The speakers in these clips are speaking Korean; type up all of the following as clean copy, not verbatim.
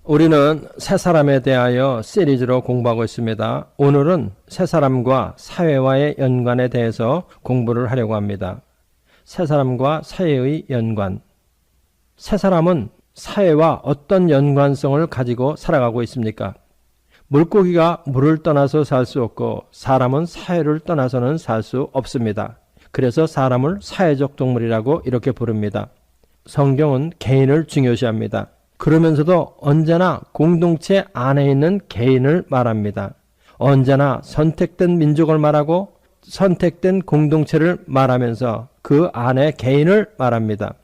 우리는 새 사람에 대하여 시리즈로 공부하고 있습니다. 오늘은 새 사람과 사회와의 연관에 대해서 공부를 하려고 합니다. 새 사람과 사회의 연관. 새 사람은 사회와 어떤 연관성을 가지고 살아가고 있습니까? 물고기가 물을 떠나서 살 수 없고 사람은 사회를 떠나서는 살 수 없습니다. 그래서 사람을 사회적 동물이라고 이렇게 부릅니다. 성경은 개인을 중요시합니다. 그러면서도 언제나 공동체 안에 있는 개인을 말합니다. 언제나 선택된 민족을 말하고 선택된 공동체를 말하면서 그 안에 개인을 말합니다.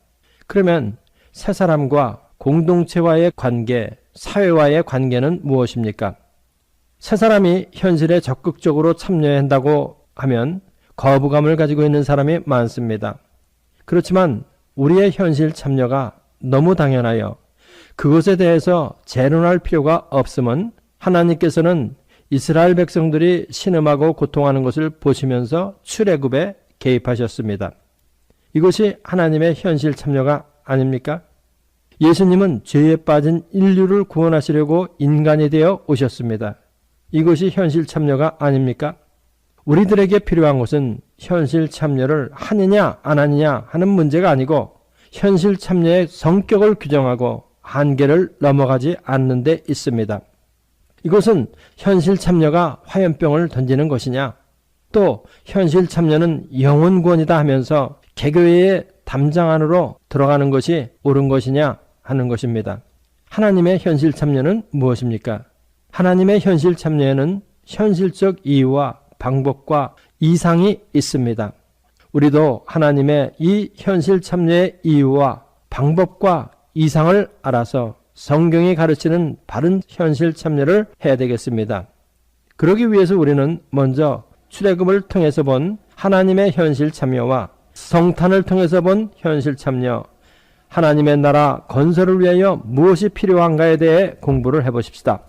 그러면 새 사람과 공동체와의 관계, 사회와의 관계는 무엇입니까? 새 사람이 현실에 적극적으로 참여한다고 하면 거부감을 가지고 있는 사람이 많습니다. 그렇지만 우리의 현실 참여가 너무 당연하여 그것에 대해서 재론할 필요가 없음은 하나님께서는 이스라엘 백성들이 신음하고 고통하는 것을 보시면서 출애굽에 개입하셨습니다. 이것이 하나님의 현실 참여가 아닙니까? 예수님은 죄에 빠진 인류를 구원하시려고 인간이 되어 오셨습니다. 이것이 현실 참여가 아닙니까? 우리들에게 필요한 것은 현실 참여를 하느냐 안 하느냐 하는 문제가 아니고 현실 참여의 성격을 규정하고 한계를 넘어가지 않는 데 있습니다. 이것은 현실 참여가 화염병을 던지는 것이냐, 또 현실 참여는 영혼구원이다 하면서 개교회의 담장 안으로 들어가는 것이 옳은 것이냐 하는 것입니다. 하나님의 현실 참여는 무엇입니까? 하나님의 현실 참여에는 현실적 이유와 방법과 이상이 있습니다. 우리도 하나님의 이 현실 참여의 이유와 방법과 이상을 알아서 성경이 가르치는 바른 현실 참여를 해야 되겠습니다. 그러기 위해서 우리는 먼저 출애굽을 통해서 본 하나님의 현실 참여와 성탄을 통해서 본 현실 참여, 하나님의 나라 건설을 위하여 무엇이 필요한가에 대해 공부를 해보십시다.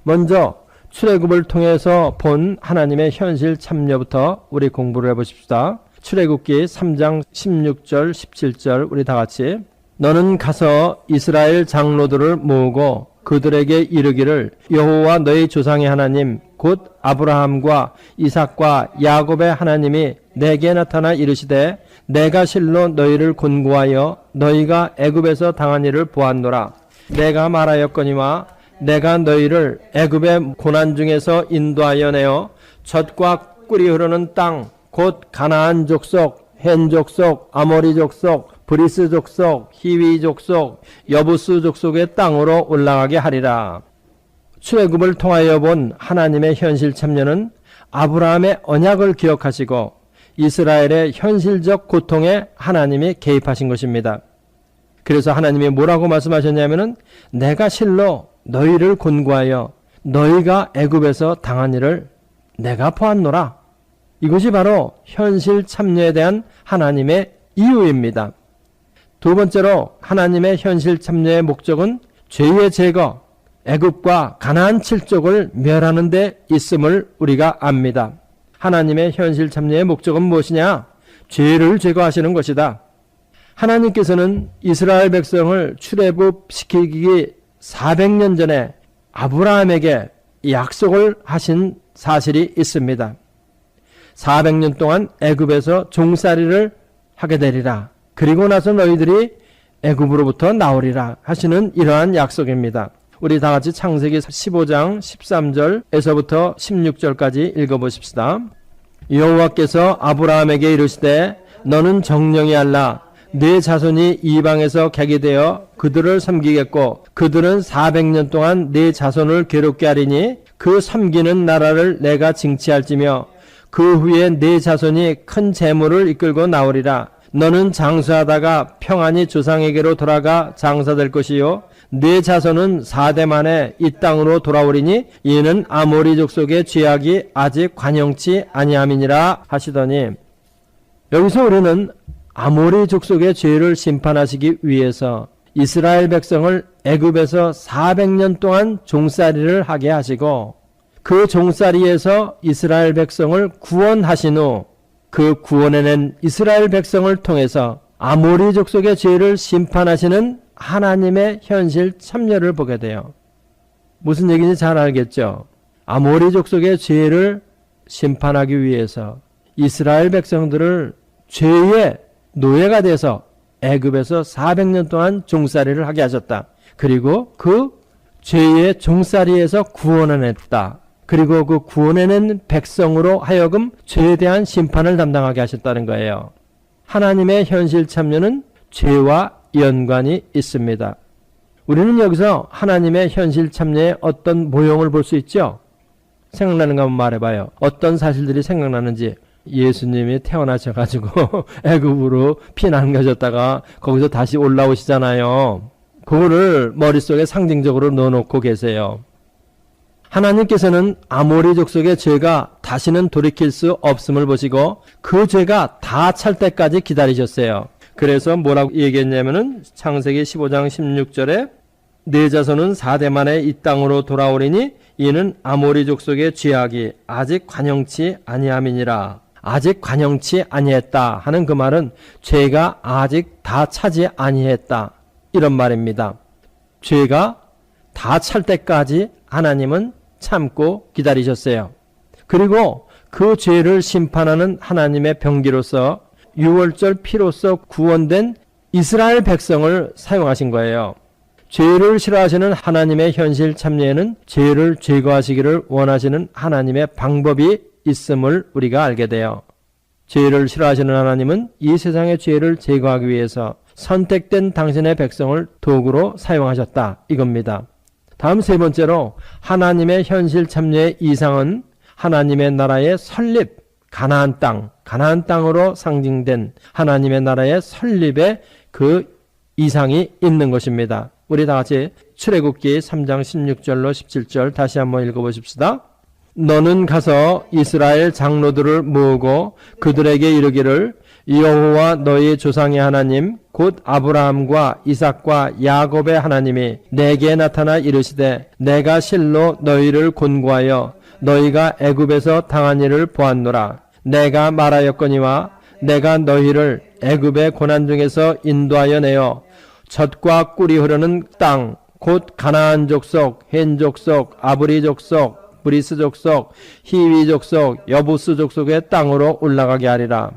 먼저 출애굽을 통해서 본 하나님의 현실 참여부터 우리 공부를 해보십시다. 출애굽기 3장 16절 17절 우리 다 같이 너는 가서 이스라엘 장로들을 모으고 그들에게 이르기를 여호와 너희 조상의 하나님 곧 아브라함과 이삭과 야곱의 하나님이 내게 나타나 이르시되 내가 실로 너희를 곤고하여 너희가 애굽에서 당한 일을 보았노라. 내가 말하였거니와 내가 너희를 애굽의 고난 중에서 인도하여 내어 젖과 꿀이 흐르는 땅 곧 가나안 족속, 헨 족속, 아모리 족속, 브리스 족속, 히위 족속, 여부스 족속의 땅으로 올라가게 하리라. 출애굽을 통하여 본 하나님의 현실 참여는 아브라함의 언약을 기억하시고 이스라엘의 현실적 고통에 하나님이 개입하신 것입니다. 그래서 하나님이 뭐라고 말씀하셨냐면은 내가 실로 너희를 곤고하여 너희가 애굽에서 당한 일을 내가 보았노라. 이것이 바로 현실 참여에 대한 하나님의 이유입니다. 두 번째로 하나님의 현실 참여의 목적은 죄의 제거, 애굽과 가나안 7족을 멸하는 데 있음을 우리가 압니다. 하나님의 현실 참여의 목적은 무엇이냐? 죄를 제거하시는 것이다. 하나님께서는 이스라엘 백성을 출애굽시키기 400년 전에 아브라함에게 약속을 하신 사실이 있습니다. 400년 동안 애굽에서 종살이를 하게 되리라. 그리고 나서 너희들이 애굽으로부터 나오리라 하시는 이러한 약속입니다. 우리 다 같이 창세기 15장 13절에서부터 16절까지 읽어보십시다. 여호와께서 아브라함에게 이르시되 너는 정령이 알라. 네 자손이 이방에서 객이 되어 그들을 섬기겠고 그들은 400년 동안 네 자손을 괴롭게 하리니 그 섬기는 나라를 내가 징치할지며 그 후에 네 자손이 큰 재물을 이끌고 나오리라. 너는 장수하다가 평안히 조상에게로 돌아가 장사될 것이요 네 자손은 4대 만에 이 땅으로 돌아오리니 이는 아모리 족속의 죄악이 아직 관영치 아니함이니라 하시더니, 여기서 우리는 아모리 족속의 죄를 심판하시기 위해서 이스라엘 백성을 애굽에서 400년 동안 종살이를 하게 하시고 그 종살이에서 이스라엘 백성을 구원하신 후 그 구원해낸 이스라엘 백성을 통해서 아모리 족속의 죄를 심판하시는 하나님의 현실 참여를 보게 돼요. 무슨 얘기인지 잘 알겠죠? 아모리 족속의 죄를 심판하기 위해서 이스라엘 백성들을 죄의 노예가 돼서 애굽에서 400년 동안 종살이를 하게 하셨다. 그리고 그 죄의 종살이에서 구원해냈다. 그리고 그 구원해낸 백성으로 하여금 죄에 대한 심판을 담당하게 하셨다는 거예요. 하나님의 현실 참여는 죄와 연관이 있습니다. 우리는 여기서 하나님의 현실 참여의 어떤 모형을 볼 수 있죠? 생각나는 거 한번 말해봐요. 어떤 사실들이 생각나는지. 예수님이 태어나셔가지고 애굽으로 피난 가셨다가 거기서 다시 올라오시잖아요. 그거를 머릿속에 상징적으로 넣어놓고 계세요. 하나님께서는 아모리 족속의 죄가 다시는 돌이킬 수 없음을 보시고 그 죄가 다 찰 때까지 기다리셨어요. 그래서 뭐라고 얘기했냐면은 창세기 15장 16절에 네 자손은 4대 만에 이 땅으로 돌아오리니 이는 아모리 족속의 죄악이 아직 관영치 아니함이니라. 아직 관영치 아니했다 하는 그 말은 죄가 아직 다 차지 아니했다 이런 말입니다. 죄가 다 찰 때까지 하나님은 참고 기다리셨어요. 그리고 그 죄를 심판하는 하나님의 병기로서 유월절 피로써 구원된 이스라엘 백성을 사용하신 거예요. 죄를 싫어하시는 하나님의 현실 참여에는 죄를 제거하시기를 원하시는 하나님의 방법이 있음을 우리가 알게 돼요. 죄를 싫어하시는 하나님은 이 세상의 죄를 제거하기 위해서 선택된 당신의 백성을 도구로 사용하셨다 이겁니다. 다음 세 번째로 하나님의 현실 참여의 이상은 하나님의 나라의 설립, 가나안 땅으로 상징된 하나님의 나라의 설립의 그 이상이 있는 것입니다. 우리 다 같이 출애굽기 3장 16절로 17절 다시 한번 읽어보십시다. 너는 가서 이스라엘 장로들을 모으고 그들에게 이르기를 여호와 너희 조상의 하나님 곧 아브라함과 이삭과 야곱의 하나님이 내게 나타나 이르시되 내가 실로 너희를 곤고하여 너희가 애굽에서 당한 일을 보았노라. 내가 말하였거니와 내가 너희를 애굽의 고난 중에서 인도하여 내어 젖과 꿀이 흐르는 땅 곧 가나안 족속, 헨 족속, 아브리 족속, 브리스 족속, 히위 족속, 여부스 족속의 땅으로 올라가게 하리라.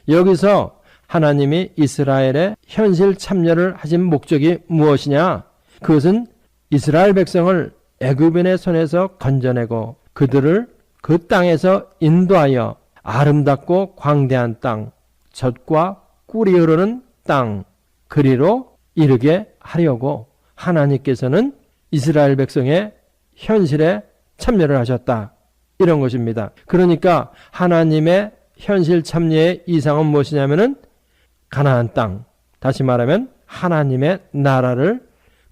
여기서 하나님이 이스라엘의 현실 참여를 하신 목적이 무엇이냐? 그것은 이스라엘 백성을 애굽인의 손에서 건져내고 그들을 그 땅에서 인도하여 아름답고 광대한 땅, 젖과 꿀이 흐르는 땅, 그리로 이르게 하려고 하나님께서는 이스라엘 백성의 현실에 참여를 하셨다. 이런 것입니다. 그러니까 하나님의 현실 참여의 이상은 무엇이냐면은 가나안 땅, 다시 말하면 하나님의 나라를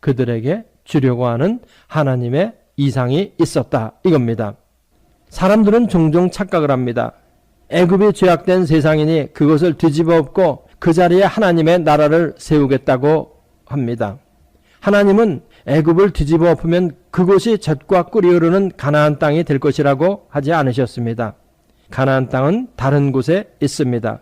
그들에게 주려고 하는 하나님의 이상이 있었다 이겁니다. 사람들은 종종 착각을 합니다. 애굽이 죄악된 세상이니 그것을 뒤집어 엎고 그 자리에 하나님의 나라를 세우겠다고 합니다. 하나님은 애굽을 뒤집어 엎으면 그곳이 젖과 꿀이 흐르는 가나안 땅이 될 것이라고 하지 않으셨습니다. 가나안 땅은 다른 곳에 있습니다.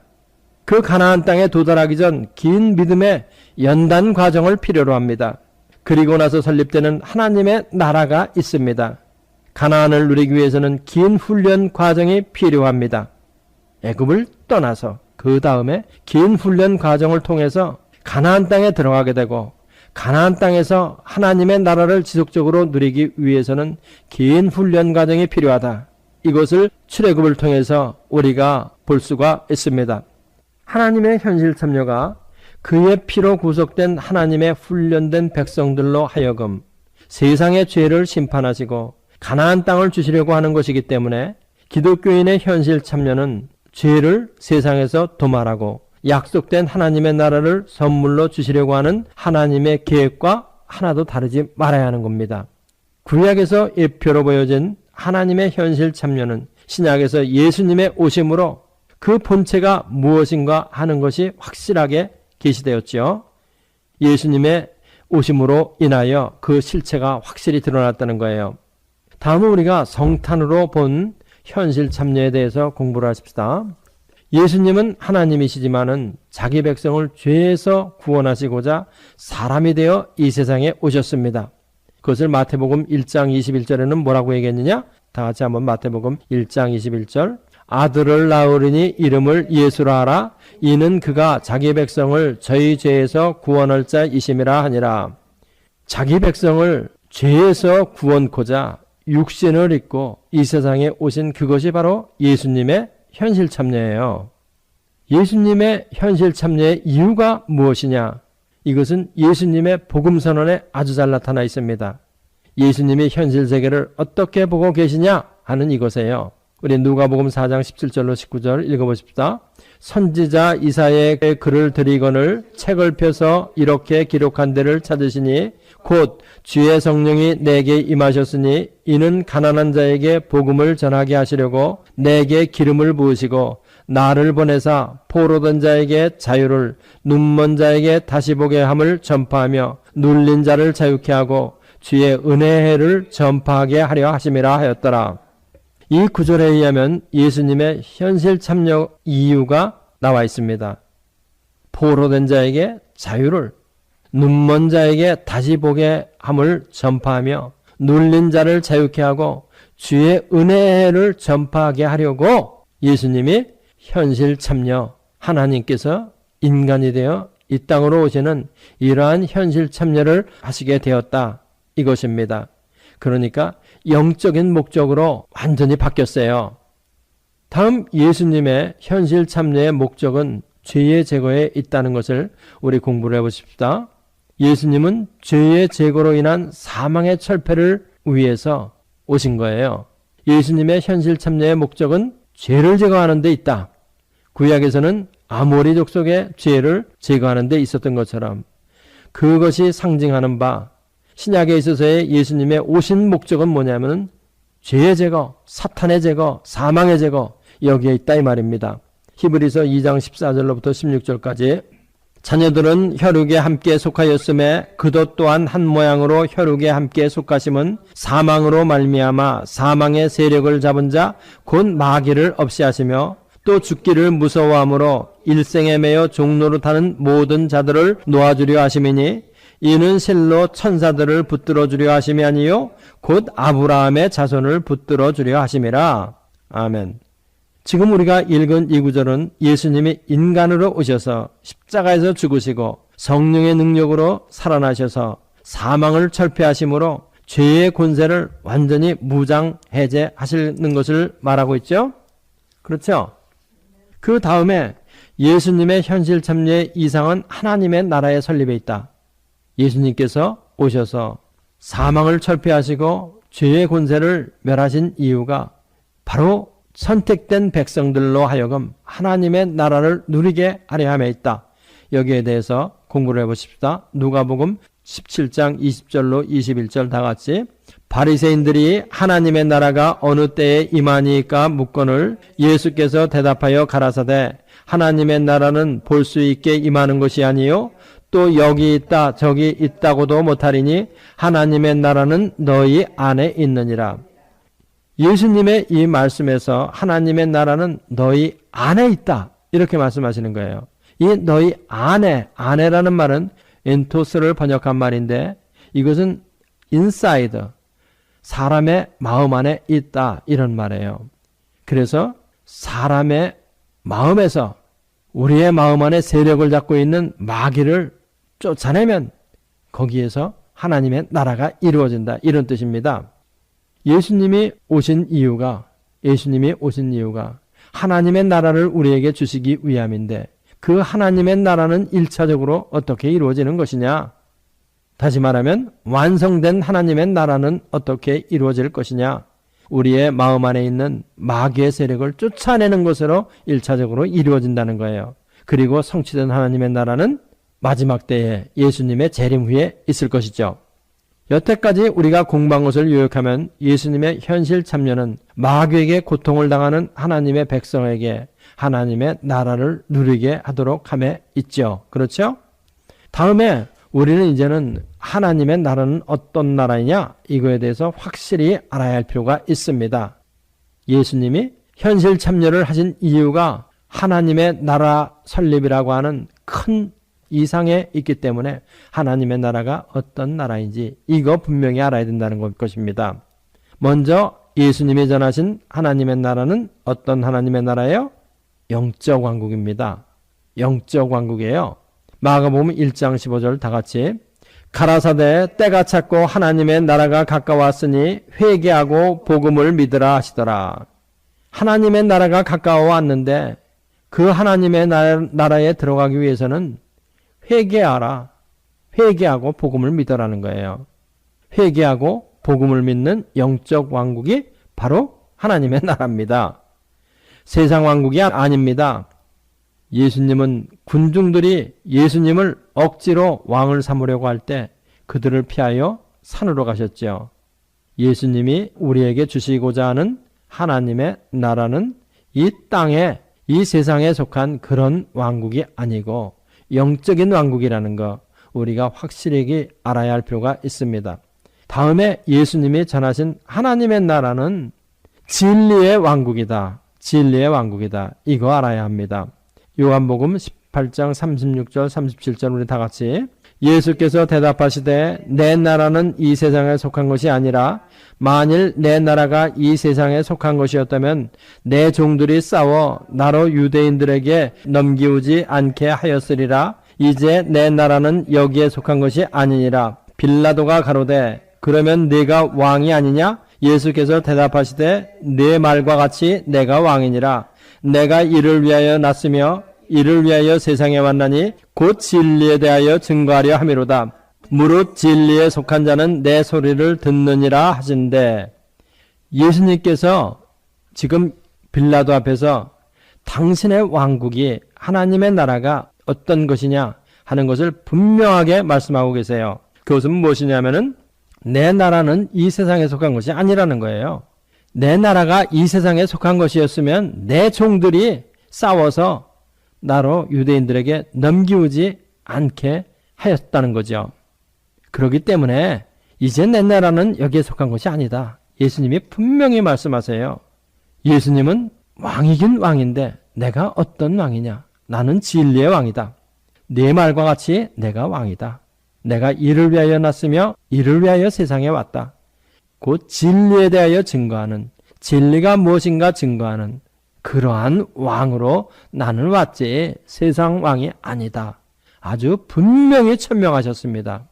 그 가나안 땅에 도달하기 전 긴 믿음의 연단 과정을 필요로 합니다. 그리고 나서 설립되는 하나님의 나라가 있습니다. 가나안을 누리기 위해서는 긴 훈련 과정이 필요합니다. 애굽을 떠나서 그 다음에 긴 훈련 과정을 통해서 가나안 땅에 들어가게 되고 가나안 땅에서 하나님의 나라를 지속적으로 누리기 위해서는 긴 훈련 과정이 필요하다. 이것을 출애굽을 통해서 우리가 볼 수가 있습니다. 하나님의 현실 참여가 그의 피로 구속된 하나님의 훈련된 백성들로 하여금 세상의 죄를 심판하시고 가나안 땅을 주시려고 하는 것이기 때문에 기독교인의 현실 참여는 죄를 세상에서 도말하고 약속된 하나님의 나라를 선물로 주시려고 하는 하나님의 계획과 하나도 다르지 말아야 하는 겁니다. 구약에서 예표로 보여진 하나님의 현실 참여는 신약에서 예수님의 오심으로 그 본체가 무엇인가 하는 것이 확실하게 계시되었죠. 예수님의 오심으로 인하여 그 실체가 확실히 드러났다는 거예요. 다음은 우리가 성탄으로 본 현실 참여에 대해서 공부를 하십시다. 예수님은 하나님이시지만은 자기 백성을 죄에서 구원하시고자 사람이 되어 이 세상에 오셨습니다. 그것을 마태복음 1장 21절에는 뭐라고 얘기했느냐? 다 같이 한번 마태복음 1장 21절. 아들을 낳으리니 이름을 예수라 하라. 이는 그가 자기 백성을 저희 죄에서 구원할 자이심이라 하니라. 자기 백성을 죄에서 구원코자 육신을 입고 이 세상에 오신 그것이 바로 예수님의 현실 참여예요. 예수님의 현실 참여의 이유가 무엇이냐? 이것은 예수님의 복음 선언에 아주 잘 나타나 있습니다. 예수님이 현실 세계를 어떻게 보고 계시냐 하는 이것이에요. 우리 누가복음 4장 17절로 19절 읽어보십시다. 선지자 이사야의 글을 드리거늘 책을 펴서 이렇게 기록한 데를 찾으시니 곧 주의 성령이 내게 임하셨으니 이는 가난한 자에게 복음을 전하게 하시려고 내게 기름을 부으시고 나를 보내사 포로된 자에게 자유를 눈먼 자에게 다시 보게 함을 전파하며 눌린 자를 자유케 하고 주의 은혜의 해를 전파하게 하려 하심이라 하였더라. 이 구절에 의하면 예수님의 현실 참여 이유가 나와 있습니다. 포로된 자에게 자유를, 눈먼 자에게 다시 보게 함을 전파하며 눌린 자를 자유케 하고 주의 은혜를 전파하게 하려고 예수님이 현실 참여, 하나님께서 인간이 되어 이 땅으로 오시는 이러한 현실 참여를 하시게 되었다. 이것입니다. 그러니까 영적인 목적으로 완전히 바뀌었어요. 다음 예수님의 현실 참여의 목적은 죄의 제거에 있다는 것을 우리 공부를 해보십시다. 예수님은 죄의 제거로 인한 사망의 철폐를 위해서 오신 거예요. 예수님의 현실 참여의 목적은 죄를 제거하는 데 있다. 구약에서는 아모리 족속의 죄를 제거하는 데 있었던 것처럼 그것이 상징하는 바 신약에 있어서의 예수님의 오신 목적은 뭐냐면 죄의 제거, 사탄의 제거, 사망의 제거 여기에 있다 이 말입니다. 히브리서 2장 14절로부터 16절까지 자녀들은 혈육에 함께 속하였음에 그도 또한 한 모양으로 혈육에 함께 속하심은 사망으로 말미암아 사망의 세력을 잡은 자 곧 마귀를 없이 하시며 또 죽기를 무서워함으로 일생에 매여 종노릇하는 모든 자들을 놓아주려 하심이니 이는 실로 천사들을 붙들어 주려 하심이 아니요 곧 아브라함의 자손을 붙들어 주려 하심이라. 아멘. 지금 우리가 읽은 이 구절은 예수님이 인간으로 오셔서 십자가에서 죽으시고 성령의 능력으로 살아나셔서 사망을 철폐하심으로 죄의 권세를 완전히 무장 해제하시는 것을 말하고 있죠. 그렇죠? 그 다음에 예수님의 현실 참여의 이상은 하나님의 나라의 설립에 있다. 예수님께서 오셔서 사망을 철폐하시고 죄의 권세를 멸하신 이유가 바로 선택된 백성들로 하여금 하나님의 나라를 누리게 하려 함에 있다. 여기에 대해서 공부를 해보십시다. 누가복음 17장 20절로 21절 다 같이 바리새인들이 하나님의 나라가 어느 때에 임하니까 묻거늘 예수께서 대답하여 가라사대 하나님의 나라는 볼 수 있게 임하는 것이 아니요 또 여기 있다 저기 있다고도 못하리니 하나님의 나라는 너희 안에 있느니라. 예수님의 이 말씀에서 하나님의 나라는 너희 안에 있다 이렇게 말씀하시는 거예요. 이 너희 안에라는 말은 엔토스를 번역한 말인데 이것은 inside, 사람의 마음 안에 있다 이런 말이에요. 그래서 사람의 마음에서 우리의 마음 안에 세력을 잡고 있는 마귀를 쫓아내면 거기에서 하나님의 나라가 이루어진다 이런 뜻입니다. 예수님이 오신 이유가 하나님의 나라를 우리에게 주시기 위함인데 그 하나님의 나라는 1차적으로 어떻게 이루어지는 것이냐? 다시 말하면 완성된 하나님의 나라는 어떻게 이루어질 것이냐? 우리의 마음 안에 있는 마귀의 세력을 쫓아내는 것으로 1차적으로 이루어진다는 거예요. 그리고 성취된 하나님의 나라는 마지막 때에 예수님의 재림 후에 있을 것이죠. 여태까지 우리가 공부한 것을 요약하면 예수님의 현실 참여는 마귀에게 고통을 당하는 하나님의 백성에게 하나님의 나라를 누리게 하도록 함에 있죠. 그렇죠? 다음에 우리는 이제는 하나님의 나라는 어떤 나라이냐? 이거에 대해서 확실히 알아야 할 필요가 있습니다. 예수님이 현실 참여를 하신 이유가 하나님의 나라 설립이라고 하는 큰 이상에 있기 때문에 하나님의 나라가 어떤 나라인지 이거 분명히 알아야 된다는 것입니다. 먼저 예수님이 전하신 하나님의 나라는 어떤 하나님의 나라예요? 영적 왕국입니다. 영적 왕국이에요. 마가복음 1장 15절 다 같이 가라사대 때가 찼고 하나님의 나라가 가까웠으니 회개하고 복음을 믿으라 하시더라. 하나님의 나라가 가까워 왔는데 그 하나님의 나라에 들어가기 위해서는 회개하라. 회개하고 복음을 믿으라는 거예요. 회개하고 복음을 믿는 영적 왕국이 바로 하나님의 나라입니다. 세상 왕국이 아닙니다. 예수님은 군중들이 예수님을 억지로 왕을 삼으려고 할 때 그들을 피하여 산으로 가셨죠. 예수님이 우리에게 주시고자 하는 하나님의 나라는 이 땅에 이 세상에 속한 그런 왕국이 아니고 영적인 왕국이라는 거 우리가 확실히 알아야 할 필요가 있습니다. 다음에 예수님이 전하신 하나님의 나라는 진리의 왕국이다. 진리의 왕국이다. 이거 알아야 합니다. 요한복음 18장 36절 37절 우리 다 같이 예수께서 대답하시되 내 나라는 이 세상에 속한 것이 아니라 만일 내 나라가 이 세상에 속한 것이었다면 내 종들이 싸워 나로 유대인들에게 넘기우지 않게 하였으리라. 이제 내 나라는 여기에 속한 것이 아니니라. 빌라도가 가로되 그러면 네가 왕이 아니냐? 예수께서 대답하시되 네 말과 같이 내가 왕이니라. 내가 이를 위하여 났으며 이를 위하여 세상에 왔나니 곧 진리에 대하여 증거하려 함이로다. 무릇 진리에 속한 자는 내 소리를 듣느니라 하신대. 예수님께서 지금 빌라도 앞에서 당신의 왕국이 하나님의 나라가 어떤 것이냐 하는 것을 분명하게 말씀하고 계세요. 그것은 무엇이냐면은 내 나라는 이 세상에 속한 것이 아니라는 거예요. 내 나라가 이 세상에 속한 것이었으면 내 종들이 싸워서 나로 유대인들에게 넘기우지 않게 하였다는 거죠. 그렇기 때문에 이제 내 나라는 여기에 속한 것이 아니다. 예수님이 분명히 말씀하세요. 예수님은 왕이긴 왕인데 내가 어떤 왕이냐? 나는 진리의 왕이다. 네 말과 같이 내가 왕이다. 내가 이를 위하여 났으며 이를 위하여 세상에 왔다. 곧 진리에 대하여 증거하는, 진리가 무엇인가 증거하는 그러한 왕으로 나는 왔지 세상 왕이 아니다. 아주 분명히 천명하셨습니다.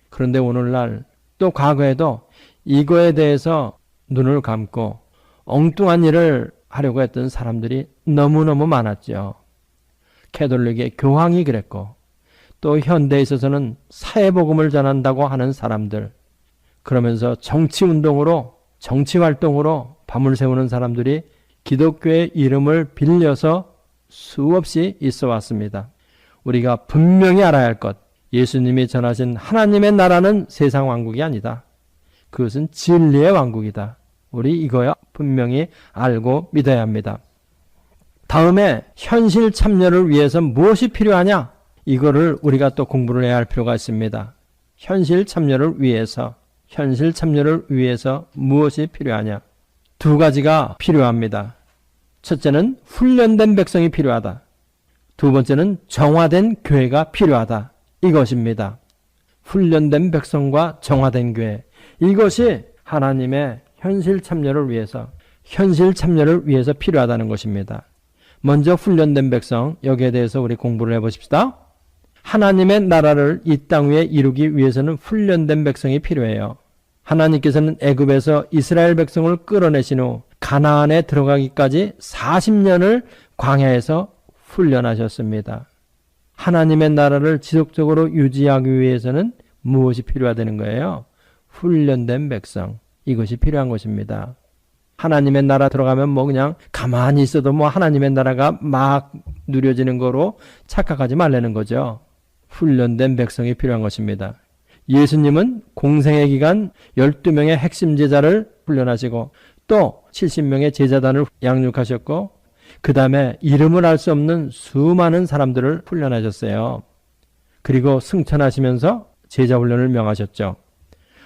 그런데 오늘날 또 과거에도 이거에 대해서 눈을 감고 엉뚱한 일을 하려고 했던 사람들이 너무너무 많았죠. 캐톨릭의 교황이 그랬고 또 현대에 있어서는 사회복음을 전한다고 하는 사람들, 그러면서 정치운동으로 정치활동으로 밤을 새우는 사람들이 기독교의 이름을 빌려서 수없이 있어 왔습니다. 우리가 분명히 알아야 할 것, 예수님이 전하신 하나님의 나라는 세상 왕국이 아니다. 그것은 진리의 왕국이다. 우리 이거야 분명히 알고 믿어야 합니다. 다음에 현실 참여를 위해서 무엇이 필요하냐? 이거를 우리가 또 공부를 해야 할 필요가 있습니다. 현실 참여를 위해서 무엇이 필요하냐? 두 가지가 필요합니다. 첫째는 훈련된 백성이 필요하다. 두 번째는 정화된 교회가 필요하다. 이것입니다. 훈련된 백성과 정화된 교회. 이것이 하나님의 현실 참여를 위해서 필요하다는 것입니다. 먼저 훈련된 백성, 여기에 대해서 우리 공부를 해보십시다. 하나님의 나라를 이 땅 위에 이루기 위해서는 훈련된 백성이 필요해요. 하나님께서는 애굽에서 이스라엘 백성을 끌어내신 후 가나안에 들어가기까지 40년을 광야에서 훈련하셨습니다. 하나님의 나라를 지속적으로 유지하기 위해서는 무엇이 필요하다는 거예요? 훈련된 백성. 이것이 필요한 것입니다. 하나님의 나라 들어가면 뭐 그냥 가만히 있어도 뭐 하나님의 나라가 막 누려지는 거로 착각하지 말라는 거죠. 훈련된 백성이 필요한 것입니다. 예수님은 공생의 기간 12명의 핵심 제자를 훈련하시고 또 70명의 제자단을 양육하셨고 그 다음에 이름을 알 수 없는 수많은 사람들을 훈련하셨어요. 그리고 승천하시면서 제자 훈련을 명하셨죠.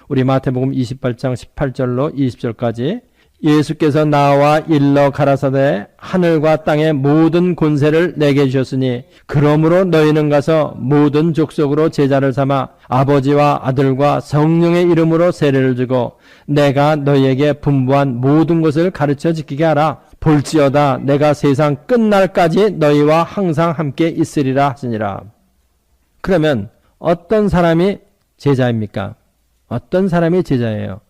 우리 마태복음 28장 18절로 20절까지 예수께서 나와 일러 가라사대 하늘과 땅의 모든 권세를 내게 주셨으니 그러므로 너희는 가서 모든 족속으로 제자를 삼아 아버지와 아들과 성령의 이름으로 세례를 주고 내가 너희에게 분부한 모든 것을 가르쳐 지키게 하라. 볼지어다 내가 세상 끝날까지 너희와 항상 함께 있으리라 하시니라. 그러면 어떤 사람이 제자입니까? 어떤 사람이 제자예요?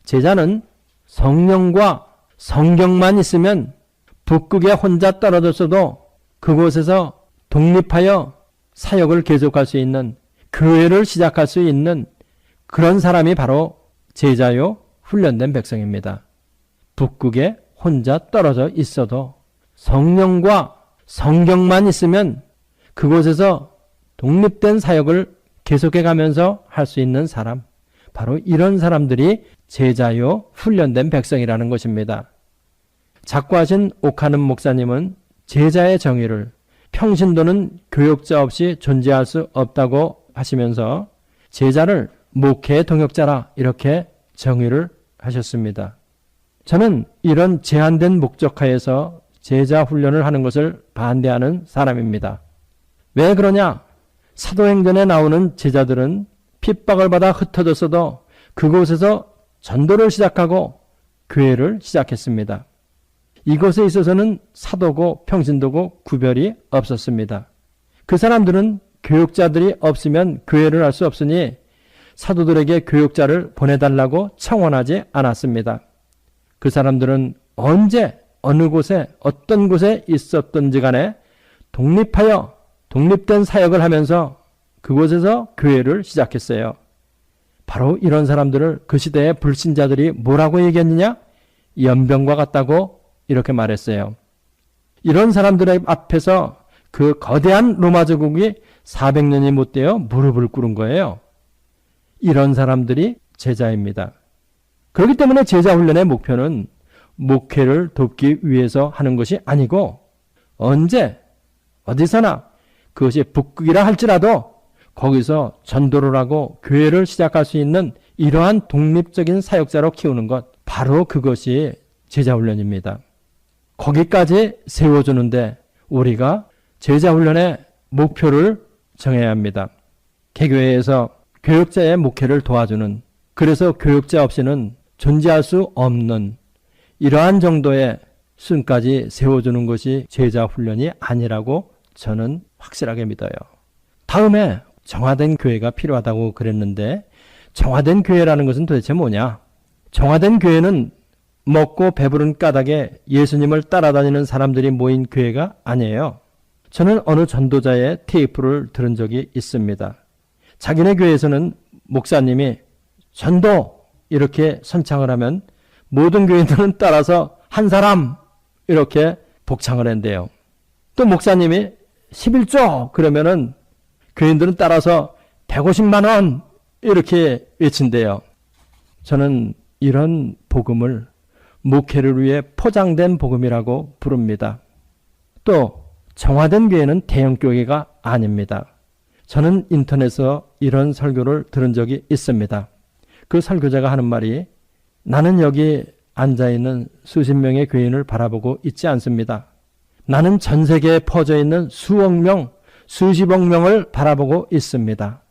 제자는 성령과 성경만 있으면 북극에 혼자 떨어졌어도 그곳에서 독립하여 사역을 계속할 수 있는, 교회를 시작할 수 있는 그런 사람이 바로 제자요 훈련된 백성입니다. 북극에 혼자 떨어져 있어도 성령과 성경만 있으면 그곳에서 독립된 사역을 계속해 가면서 할 수 있는 사람, 바로 이런 사람들이 제자요 훈련된 백성이라는 것입니다. 작고하신 오카는 목사님은 제자의 정의를 평신도는 교역자 없이 존재할 수 없다고 하시면서 제자를 목회의 동역자라 이렇게 정의를 하셨습니다. 저는 이런 제한된 목적하에서 제자 훈련을 하는 것을 반대하는 사람입니다. 왜 그러냐? 사도행전에 나오는 제자들은 핍박을 받아 흩어졌어도 그곳에서 전도를 시작하고 교회를 시작했습니다. 이것에 있어서는 사도고 평신도고 구별이 없었습니다. 그 사람들은 교육자들이 없으면 교회를 할 수 없으니 사도들에게 교육자를 보내달라고 청원하지 않았습니다. 그 사람들은 언제 어느 곳에 어떤 곳에 있었던지 간에 독립하여 독립된 사역을 하면서 그곳에서 교회를 시작했어요. 바로 이런 사람들을 그 시대의 불신자들이 뭐라고 얘기했느냐? 연병과 같다고 이렇게 말했어요. 이런 사람들의 앞에서 그 거대한 로마 제국이 400년이 못 되어 무릎을 꿇은 거예요. 이런 사람들이 제자입니다. 그렇기 때문에 제자 훈련의 목표는 목회를 돕기 위해서 하는 것이 아니고 언제 어디서나 그것이 북극이라 할지라도 거기서 전도를 하고 교회를 시작할 수 있는 이러한 독립적인 사역자로 키우는 것, 바로 그것이 제자훈련입니다. 거기까지 세워주는데 우리가 제자훈련의 목표를 정해야 합니다. 개교회에서 교육자의 목회를 도와주는, 그래서 교육자 없이는 존재할 수 없는 이러한 정도의 수준까지 세워주는 것이 제자훈련이 아니라고 저는 확실하게 믿어요. 다음에 정화된 교회가 필요하다고 그랬는데 정화된 교회라는 것은 도대체 뭐냐? 정화된 교회는 먹고 배부른 까닭에 예수님을 따라다니는 사람들이 모인 교회가 아니에요. 저는 어느 전도자의 테이프를 들은 적이 있습니다. 자기네 교회에서는 목사님이 전도 이렇게 선창을 하면 모든 교인들은 따라서 한 사람 이렇게 복창을 한대요. 또 목사님이 11조 그러면은 교인들은 따라서 150만 원 이렇게 외친대요. 저는 이런 복음을 목회를 위해 포장된 복음이라고 부릅니다. 또 정화된 교회는 대형 교회가 아닙니다. 저는 인터넷에서 이런 설교를 들은 적이 있습니다. 그 설교자가 하는 말이 나는 여기 앉아있는 수십 명의 교인을 바라보고 있지 않습니다. 나는 전 세계에 퍼져 있는 수억 명, 수십억 명을 바라보고 있습니다.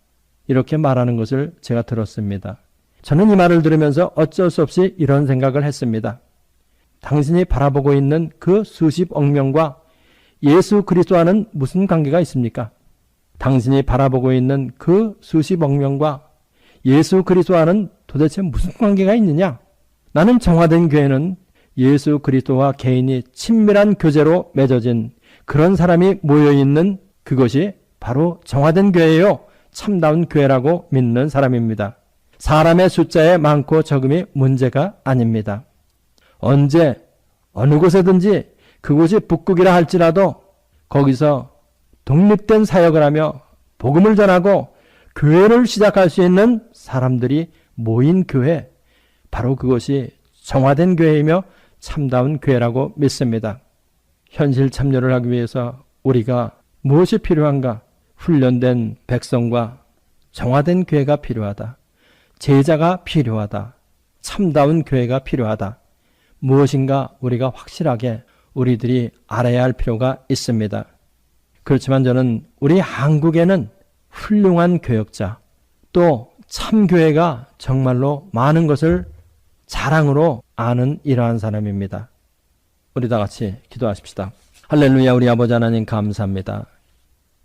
이렇게 말하는 것을 제가 들었습니다. 저는 이 말을 들으면서 어쩔 수 없이 이런 생각을 했습니다. 당신이 바라보고 있는 그 수십억 명과 예수 그리스도와는 무슨 관계가 있습니까? 당신이 바라보고 있는 그 수십억 명과 예수 그리스도와는 도대체 무슨 관계가 있느냐? 나는 정화된 교회는 예수 그리스도와 개인이 친밀한 교제로 맺어진 그런 사람이 모여있는 그것이 바로 정화된 교회요, 참다운 교회라고 믿는 사람입니다. 사람의 숫자에 많고 적음이 문제가 아닙니다. 언제 어느 곳에든지 그곳이 북극이라 할지라도 거기서 독립된 사역을 하며 복음을 전하고 교회를 시작할 수 있는 사람들이 모인 교회, 바로 그것이 정화된 교회이며 참다운 교회라고 믿습니다. 현실 참여를 하기 위해서 우리가 무엇이 필요한가? 훈련된 백성과 정화된 교회가 필요하다. 제자가 필요하다. 참다운 교회가 필요하다. 무엇인가 우리가 확실하게 우리들이 알아야 할 필요가 있습니다. 그렇지만 저는 우리 한국에는 훌륭한 교역자, 또 참교회가 정말로 많은 것을 자랑으로 아는 이러한 사람입니다. 우리 다 같이 기도하십시다. 할렐루야. 우리 아버지 하나님 감사합니다.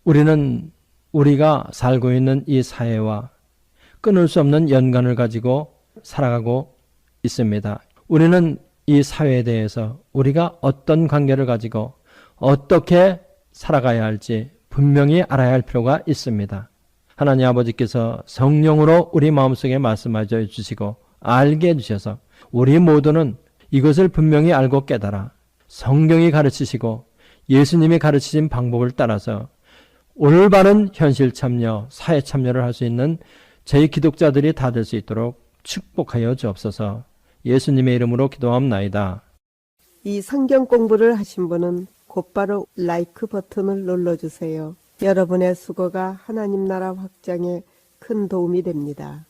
우리는 우리가 살고 있는 이 사회와 끊을 수 없는 연관을 가지고 살아가고 있습니다. 우리는 이 사회에 대해서 우리가 어떤 관계를 가지고 어떻게 살아가야 할지 분명히 알아야 할 필요가 있습니다. 하나님 아버지께서 성령으로 우리 마음속에 말씀하여 주시고 알게 해주셔서 우리 모두는 이것을 분명히 알고 깨달아 성경이 가르치시고 예수님이 가르치신 방법을 따라서 올바른 현실 참여, 사회 참여를 할 수 있는 저희 기독자들이 다 될 수 있도록 축복하여 주옵소서. 예수님의 이름으로 기도합나이다. 이 성경 공부를 하신 분은 곧바로 라이크 버튼을 눌러주세요. 여러분의 수고가 하나님 나라 확장에 큰 도움이 됩니다.